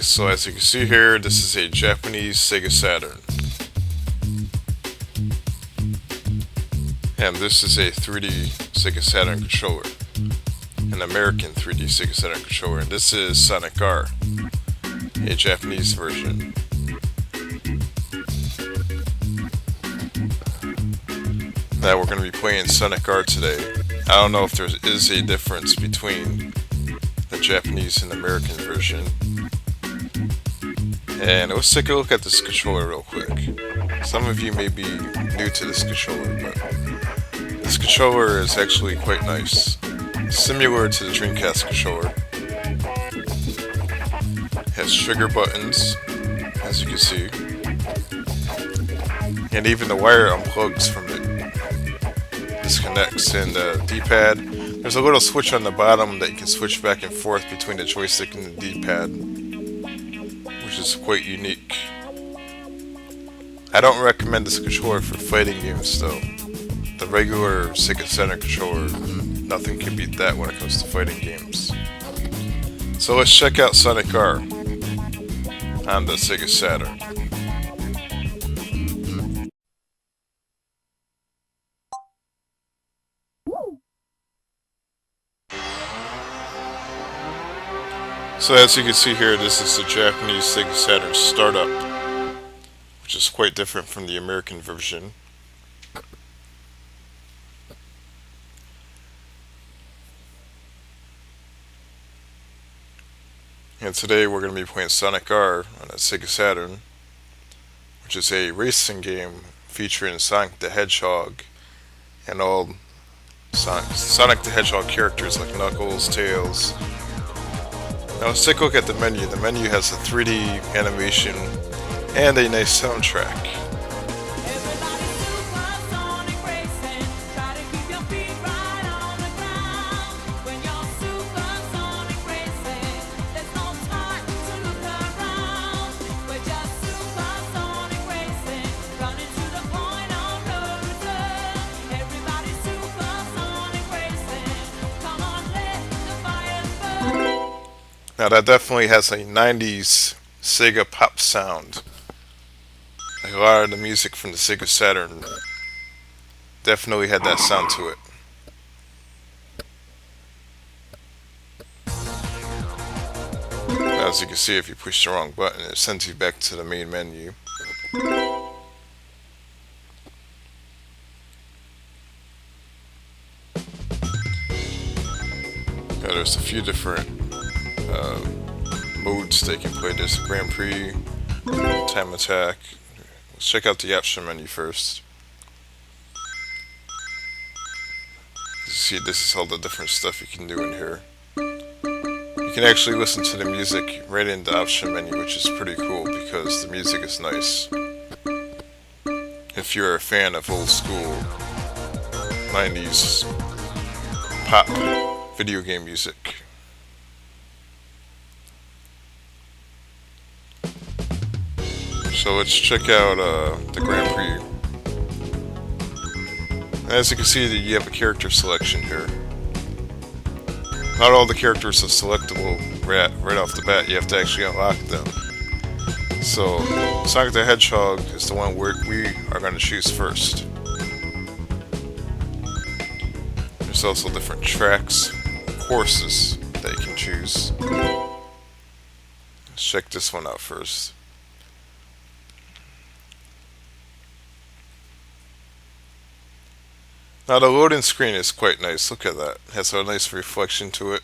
So as you can see here, this is a Japanese Sega Saturn. And this is a 3D Sega Saturn controller. An American 3D Sega Saturn controller. And this is Sonic R, a Japanese version. Now we're going to be playing Sonic R today. I don't know if there is a difference between the Japanese and American version. And let's take a look at this controller real quick. Some of you may be new to this controller, but this controller is actually quite nice. Similar to the Dreamcast controller. It has trigger buttons, as you can see. And even the wire unplugs from it. Disconnects, and the D-pad, there's a little switch on the bottom that you can switch back and forth between the joystick and the D-pad, which is quite unique. I don't recommend this controller for fighting games though. The regular Sega Saturn controller, nothing can beat that when it comes to fighting games. So let's check out Sonic R on the Sega Saturn. So as you can see here, this is the Japanese Sega Saturn startup, which is quite different from the American version. And today we're going to be playing Sonic R on a Sega Saturn, which is a racing game featuring Sonic the Hedgehog and all Sonic the Hedgehog characters like Knuckles, Tails. Now let's take a look at the menu. The menu has a 3D animation and a nice soundtrack. Now that definitely has a 90s Sega pop sound. Like a lot of the music from the Sega Saturn definitely had that sound to it. Now, as you can see, if you push the wrong button, it sends you back to the main menu. Now, there's a few different modes they can play. There's Grand Prix, Time Attack. Let's check out the option menu first. You see, this is all the different stuff you can do in here. You can actually listen to the music right in the option menu, which is pretty cool because the music is nice. If you're a fan of old school 90s pop video game music. So let's check out the Grand Prix. As you can see, you have a character selection here. Not all the characters are selectable right off the bat. You have to actually unlock them. So Sonic the Hedgehog is the one we are going to choose first. There's also different tracks, courses that you can choose. Let's check this one out first. Now the loading screen is quite nice, look at that. It has a nice reflection to it.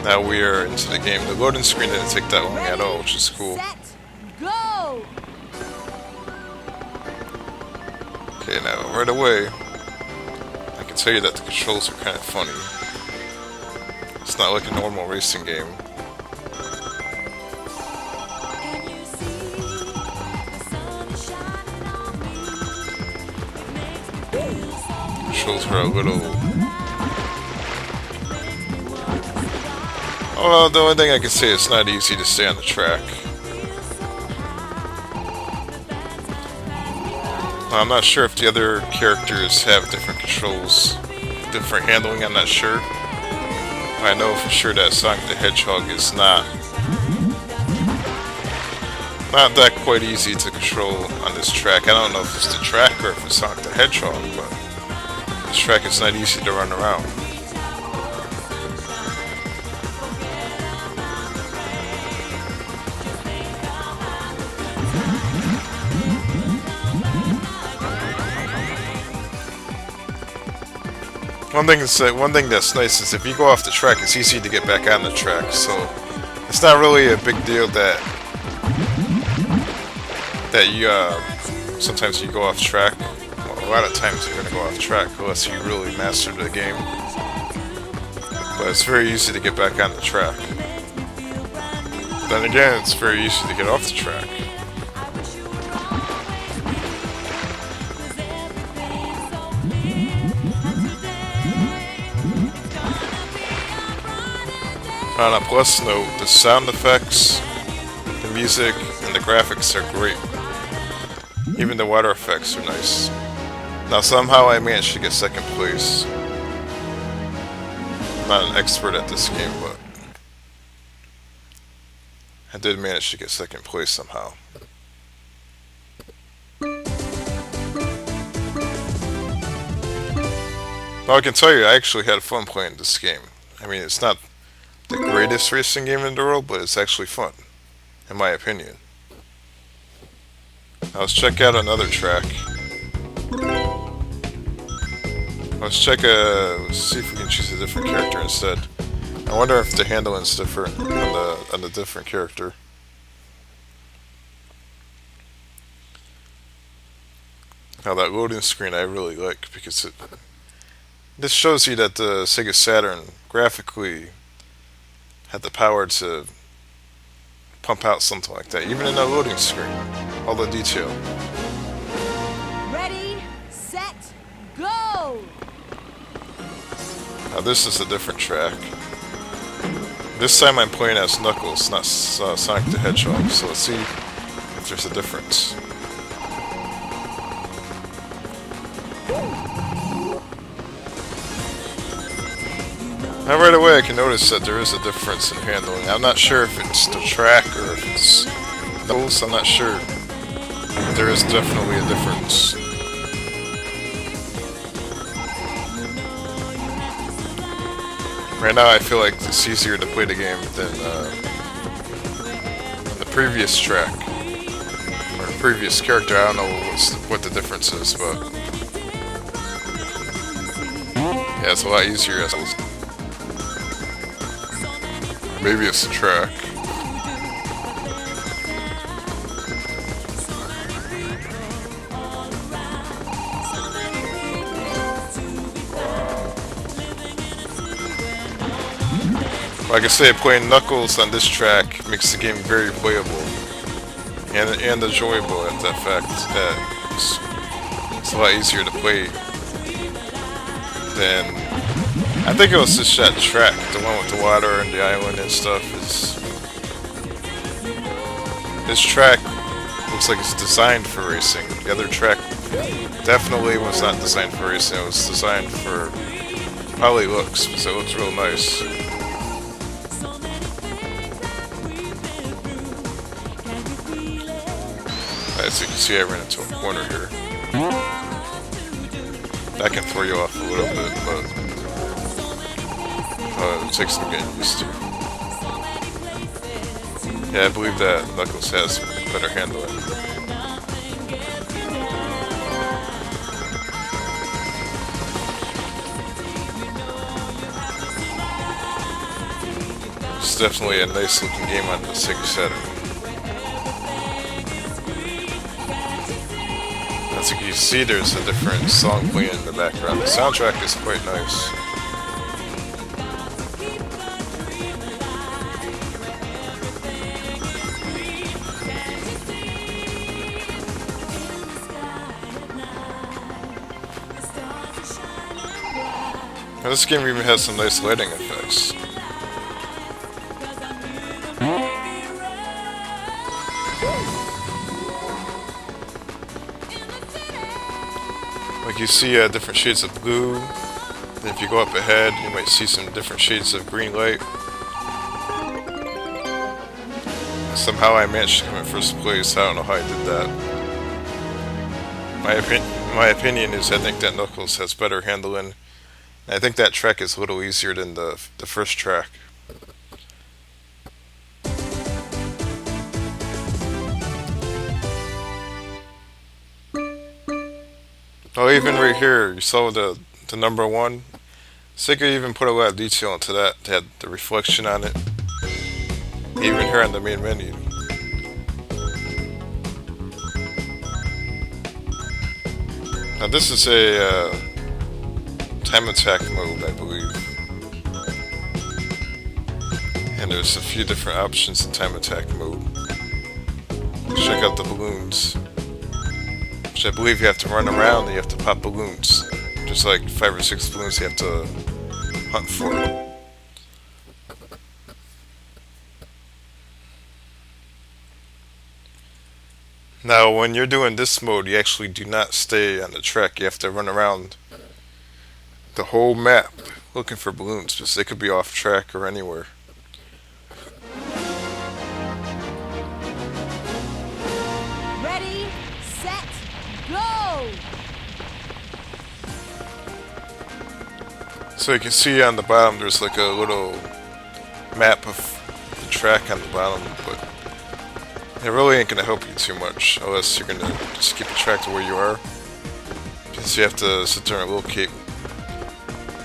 Now we are into the game. The loading screen didn't take that long at all, which is cool. Set, go! Okay, now right away, I can tell you that the controls are kind of funny. It's not like a normal racing game. Controls are a little... Oh, the only thing I can say is it's not easy to stay on the track. I'm not sure if the other characters have different controls, different handling, I'm not sure. I know for sure that Sonic the Hedgehog is not that quite easy to control on this track. I don't know if it's the track or if it's Sonic the Hedgehog, but this track is not easy to run around. One thing that's nice is if you go off the track, it's easy to get back on the track. So it's not really a big deal that you sometimes you go off track. Well, a lot of times you're gonna go off track unless you really master the game. But it's very easy to get back on the track. Then again, it's very easy to get off the track. On a plus note, the sound effects, the music, and the graphics are great. Even the water effects are nice. Now somehow I managed to get second place. I'm not an expert at this game, but I did manage to get second place somehow. Well, I can tell you, I actually had fun playing this game. I mean, it's not the greatest racing game in the world, but it's actually fun, in my opinion. Now let's check out another track. Let's see if we can choose a different character instead. I wonder if the handling's different on the different character. Now that loading screen I really like because this shows you that the Sega Saturn graphically had the power to pump out something like that, even in the loading screen. All the detail. Ready, set, go! Now this is a different track. This time I'm playing as Knuckles, not Sonic the Hedgehog, so let's see if there's a difference. Now right away I can notice that there is a difference in handling. I'm not sure if it's the track or if it's Knuckles, I'm not sure. But there is definitely a difference. Right now I feel like it's easier to play the game than the previous track. Or the previous character, I don't know what the difference is, but yeah, it's a lot easier as maybe it's the track. Like I say, playing Knuckles on this track makes the game very playable and enjoyable at the fact that it's a lot easier to play than... I think it was just that track, the one with the water and the island and stuff. This track looks like it's designed for racing. The other track definitely was not designed for racing. It was designed for probably looks, because it looks real nice. As you can see, I ran into a corner here. That can throw you off a little bit, but it takes some getting used to. Yeah, I believe that Knuckles has better handling. It's definitely a nice looking game on the Sega Saturn. As you can see, there's a different song playing in the background. The soundtrack is quite nice. Now, this game even has some nice lighting effects. Like you see different shades of blue, If you go up ahead, you might see some different shades of green light. Somehow I managed to come in first place. I don't know how I did that. My opinion is I think that Knuckles has better handling. And I think that track is a little easier than the first track. Oh, even right here, you saw the number one. Sega even put a lot of detail into that. They had the reflection on it. Even here on the main menu. Now this is a time attack mode, I believe. And there's a few different options in time attack mode. Check out the balloons. Which I believe you have to run around and you have to pop balloons. Just like 5 or 6 balloons you have to hunt for. Now, when you're doing this mode, you actually do not stay on the track. You have to run around the whole map looking for balloons, because they could be off track or anywhere. Ready, set, go! So you can see on the bottom there's like a little map of the track on the bottom, but it really ain't gonna help you too much unless you're gonna just keep the track to where you are. Because you have to sit there and locate.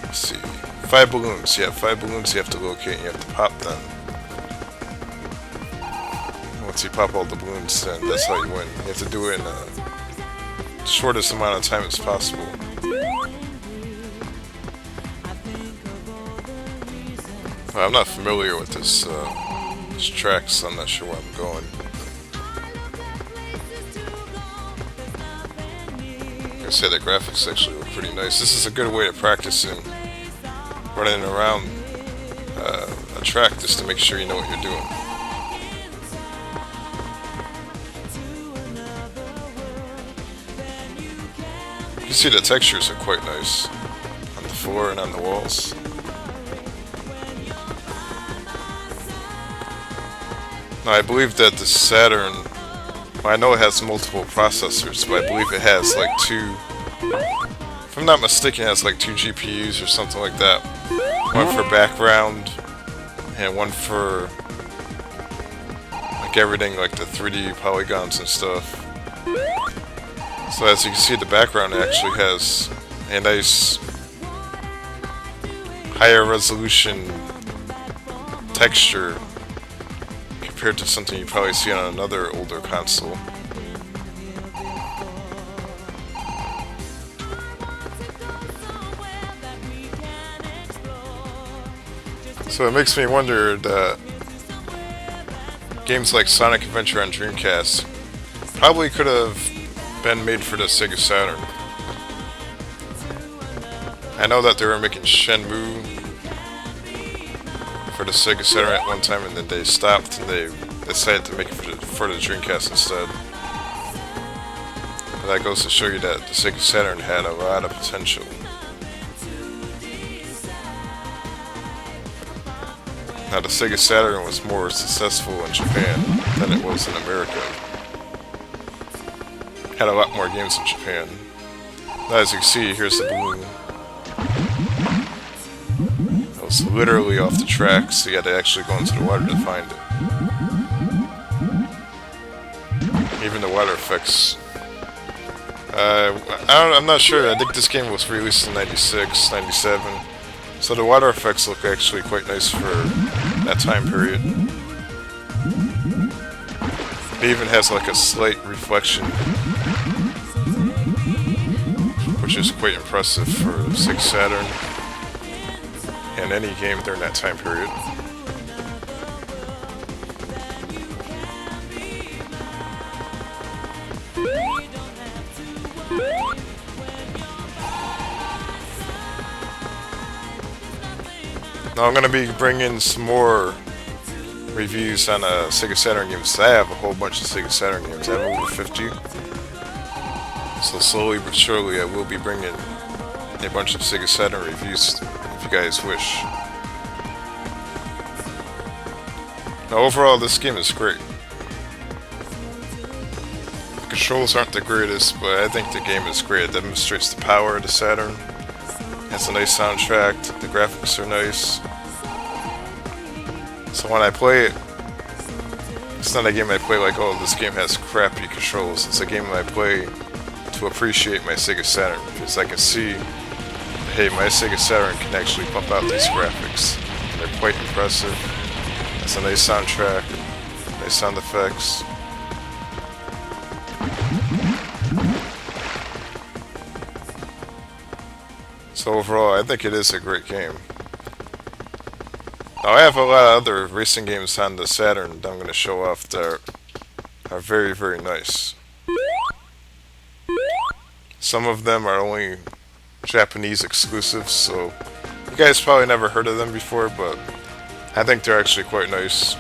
Let's see, 5 balloons. Yeah, 5 balloons you have to locate and you have to pop them. Once you pop all the balloons, then that's how you win. You have to do it in the shortest amount of time as possible. Well, I'm not familiar with this track, so I'm not sure where I'm going. I say the graphics actually look pretty nice. This is a good way of practicing running around a track just to make sure you know what you're doing. You can see the textures are quite nice on the floor and on the walls. Now, I believe that the Saturn, well, I know it has multiple processors, but I believe it has like 2, if I'm not mistaken, it has like 2 GPUs or something like that. One for background, and one for like everything, like the 3D polygons and stuff. So as you can see, the background actually has a nice higher resolution texture compared to something you probably see on another older console. So it makes me wonder that games like Sonic Adventure on Dreamcast probably could have been made for the Sega Saturn. I know that they were making Shenmue for the Sega Saturn at one time, and then they stopped and they decided to make it for the Dreamcast instead. And that goes to show you that the Sega Saturn had a lot of potential. Now, the Sega Saturn was more successful in Japan than it was in America. Had a lot more games in Japan. Now, as you can see, here's the balloon. It was literally off the track, so you had to actually go into the water to find it. Even the water effects. I'm not sure. I think this game was released in 96, 97. So the water effects look actually quite nice for that time period. It even has like a slight reflection, which is quite impressive for Sega Saturn and any game during that time period. Now I'm going to be bringing some more reviews on Sega Saturn games. I have a whole bunch of Sega Saturn games. I have over 50. So slowly but surely I will be bringing a bunch of Sega Saturn reviews if you guys wish. Now, overall, this game is great. The controls aren't the greatest, but I think the game is great. It demonstrates the power of the Saturn. It has a nice soundtrack. The graphics are nice. So when I play it, it's not a game I play like, oh, this game has crappy controls. It's a game I play to appreciate my Sega Saturn, because I can see, hey, my Sega Saturn can actually pump out these graphics. And they're quite impressive. It's a nice soundtrack, nice sound effects. So overall, I think it is a great game. Now, I have a lot of other racing games on the Saturn that I'm going to show off that are very, very nice. Some of them are only Japanese exclusives, so you guys probably never heard of them before, but I think they're actually quite nice.